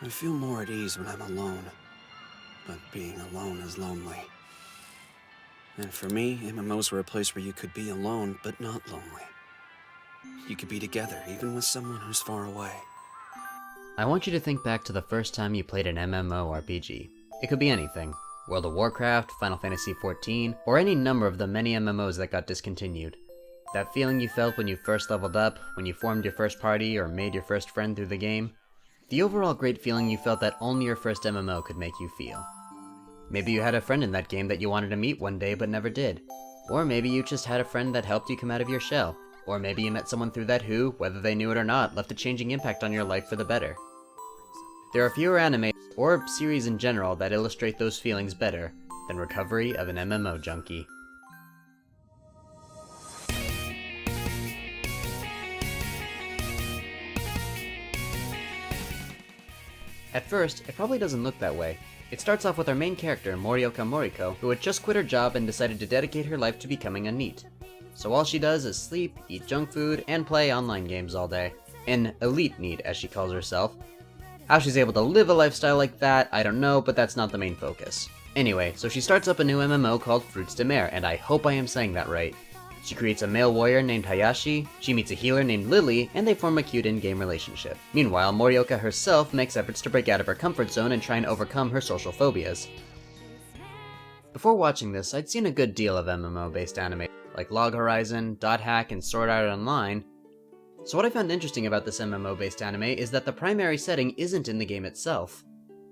I feel more at ease when I'm alone, but being alone is lonely. And for me, MMOs were a place where you could be alone, but not lonely. You could be together, even with someone who's far away. I want you to think back to the first time you played an MMORPG. It could be anything. World of Warcraft, Final Fantasy XIV, or any number of the many MMOs that got discontinued. That feeling you felt when you first leveled up, when you formed your first party, or made your first friend through the game. The overall great feeling you felt that only your first MMO could make you feel. Maybe you had a friend in that game that you wanted to meet one day but never did. Or maybe you just had a friend that helped you come out of your shell. Or maybe you met someone through that who, whether they knew it or not, left a changing impact on your life for the better. There are fewer anime, or series in general, that illustrate those feelings better than Recovery of an MMO Junkie. At first, it probably doesn't look that way. It starts off with our main character, Morioka Moriko, who had just quit her job and decided to dedicate her life to becoming a NEET. So all she does is sleep, eat junk food, and play online games all day. An elite NEET, as she calls herself. How she's able to live a lifestyle like that, I don't know, but that's not the main focus. Anyway, so she starts up a new MMO called Fruits de Mer, and I hope I am saying that right. She creates a male warrior named Hayashi, she meets a healer named Lily, and they form a cute in-game relationship. Meanwhile, Morioka herself makes efforts to break out of her comfort zone and try and overcome her social phobias. Before watching this, I'd seen a good deal of MMO-based anime, like Log Horizon, Dot Hack, and Sword Art Online. So what I found interesting about this MMO-based anime is that the primary setting isn't in the game itself.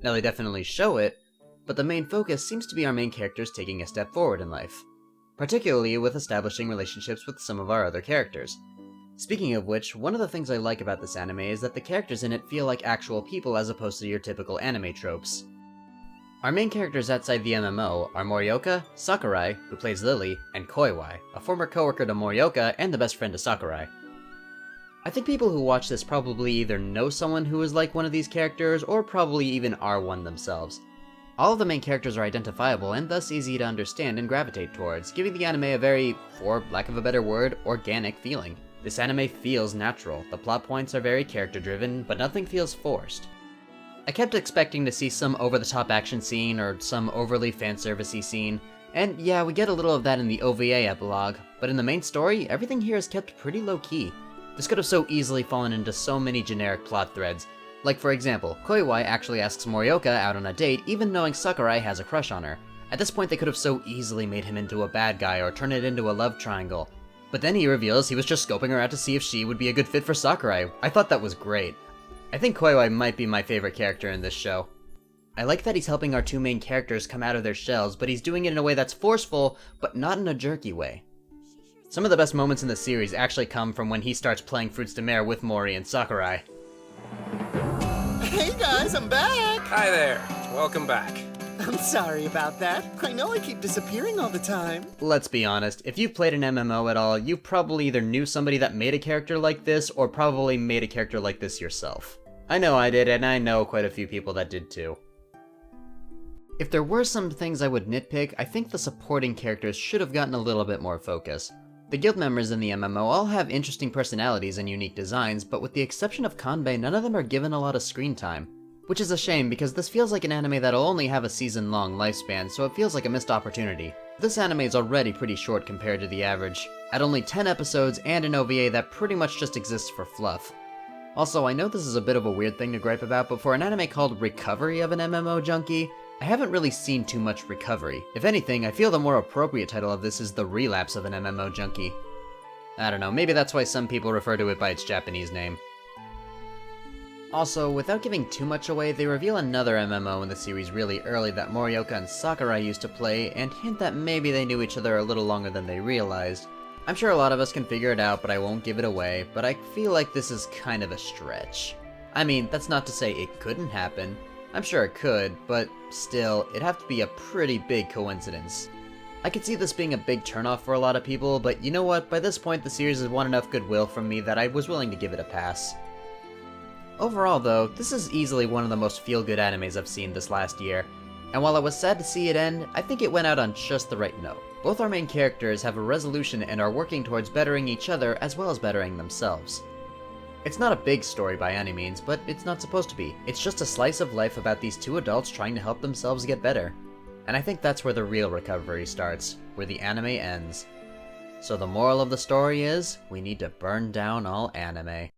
Now they definitely show it, but the main focus seems to be our main characters taking a step forward in life. Particularly with establishing relationships with some of our other characters. Speaking of which, one of the things I like about this anime is that the characters in it feel like actual people as opposed to your typical anime tropes. Our main characters outside the MMO are Morioka, Sakurai, who plays Lily, and Koiwai, a former coworker to Morioka and the best friend to Sakurai. I think people who watch this probably either know someone who is like one of these characters, or probably even are one themselves. All of the main characters are identifiable and thus easy to understand and gravitate towards, giving the anime a very, for lack of a better word, organic feeling. This anime feels natural, the plot points are very character-driven, but nothing feels forced. I kept expecting to see some over-the-top action scene or some overly fanservice-y scene, and yeah, we get a little of that in the OVA epilogue, but in the main story, everything here is kept pretty low-key. This could have so easily fallen into so many generic plot threads. Like for example, Koiwai actually asks Morioka out on a date even knowing Sakurai has a crush on her. At this point they could have so easily made him into a bad guy or turned it into a love triangle. But then he reveals he was just scoping her out to see if she would be a good fit for Sakurai. I thought that was great. I think Koiwai might be my favorite character in this show. I like that he's helping our two main characters come out of their shells, but he's doing it in a way that's forceful, but not in a jerky way. Some of the best moments in the series actually come from when he starts playing Fruits de Mer with Mori and Sakurai. Hey guys, I'm back! Hi there. Welcome back. I'm sorry about that. I know I keep disappearing all the time. Let's be honest, if you've played an MMO at all, you probably either knew somebody that made a character like this, or probably made a character like this yourself. I know I did, and I know quite a few people that did too. If there were some things I would nitpick, I think the supporting characters should have gotten a little bit more focus. The guild members in the MMO all have interesting personalities and unique designs, but with the exception of Kanbei, none of them are given a lot of screen time. Which is a shame, because this feels like an anime that'll only have a season-long lifespan, so it feels like a missed opportunity. This anime is already pretty short compared to the average, at only 10 episodes and an OVA that pretty much just exists for fluff. Also, I know this is a bit of a weird thing to gripe about, but for an anime called Recovery of an MMO Junkie, I haven't really seen too much recovery. If anything, I feel the more appropriate title of this is The Relapse of an MMO Junkie. I don't know, maybe that's why some people refer to it by its Japanese name. Also, without giving too much away, they reveal another MMO in the series really early that Morioka and Sakurai used to play, and hint that maybe they knew each other a little longer than they realized. I'm sure a lot of us can figure it out, but I won't give it away, but I feel like this is kind of a stretch. I mean, that's not to say it couldn't happen. I'm sure it could, but still, it'd have to be a pretty big coincidence. I could see this being a big turnoff for a lot of people, but you know what, by this point the series has won enough goodwill from me that I was willing to give it a pass. Overall though, this is easily one of the most feel-good animes I've seen this last year, and while I was sad to see it end, I think it went out on just the right note. Both our main characters have a resolution and are working towards bettering each other as well as bettering themselves. It's not a big story by any means, but it's not supposed to be. It's just a slice of life about these two adults trying to help themselves get better. And I think that's where the real recovery starts, where the anime ends. So the moral of the story is, we need to burn down all anime.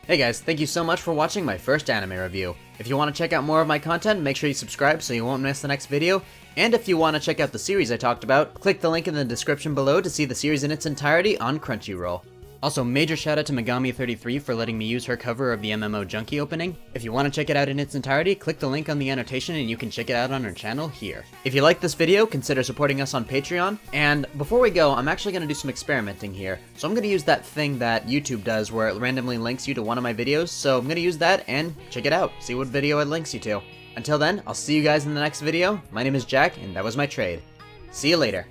Hey guys, thank you so much for watching my first anime review. If you want to check out more of my content, make sure you subscribe so you won't miss the next video. And if you want to check out the series I talked about, click the link in the description below to see the series in its entirety on Crunchyroll. Also, major shout out to Megami33 for letting me use her cover of the MMO Junkie opening. If you want to check it out in its entirety, click the link on the annotation and you can check it out on her channel here. If you like this video, consider supporting us on Patreon. And before we go, I'm actually going to do some experimenting here. So I'm going to use that thing that YouTube does where it randomly links you to one of my videos. So I'm going to use that and check it out, see what video it links you to. Until then, I'll see you guys in the next video. My name is Jack, and that was my trade. See you later.